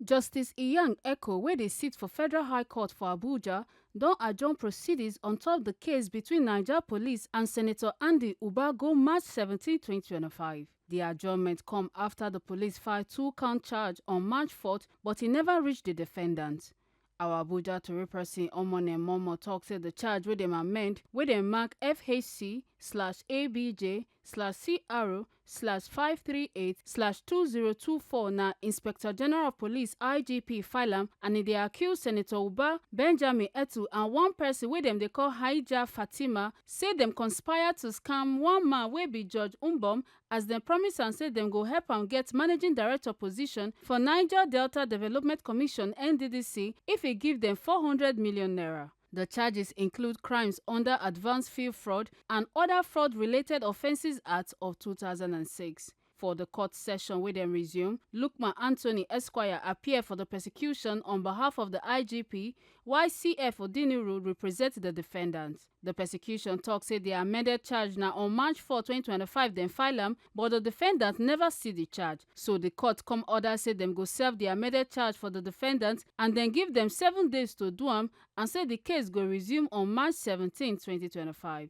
Justice Inyang Ekwo, wey dey sit for Federal High Court for Abuja, don adjourn proceedings on top the case between Niger Police and Senator Andy Uba go March 17, 2025. The adjournment come after the police filed 2-count charge on March 4th, but e never reached the defendant. Our Abuja Tori person Omone Momo tok say the charge wey dem amend, wey dem mark FHC/ABJ/CRO/538/2024 na Inspector General of Police IGP file am, and e dey accuse Senator Uba, Benjamin Etu and one person wey dem dey call Haija Fatima say dem conspire to scam one man wey be George Umbom, as dem promise am say dem go help am get managing director position for Niger Delta Development Commission (NDDC) if e give dem 400 million naira. The charges include crimes under Advanced Field Fraud and Other Fraud-Related Offences Act of 2006. For the court session wey dem resume, Lukman Anthony Esquire appear for the prosecution on behalf of the IGP, while CF Odiniru represent the defendant. The prosecution tok say the amended charge na on March 4, 2025 dem file am, but the defendant never see the charge. So the court come order say dem go serve the amended charge for the defendant and then give dem 7 days to do am, and say the case go resume on March 17, 2025.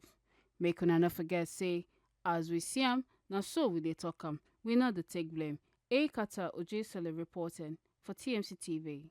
Make una no forget say, as we see am, na so we dey talk am. We no dey take blame. Ekata Ojesele reporting for TMC TV.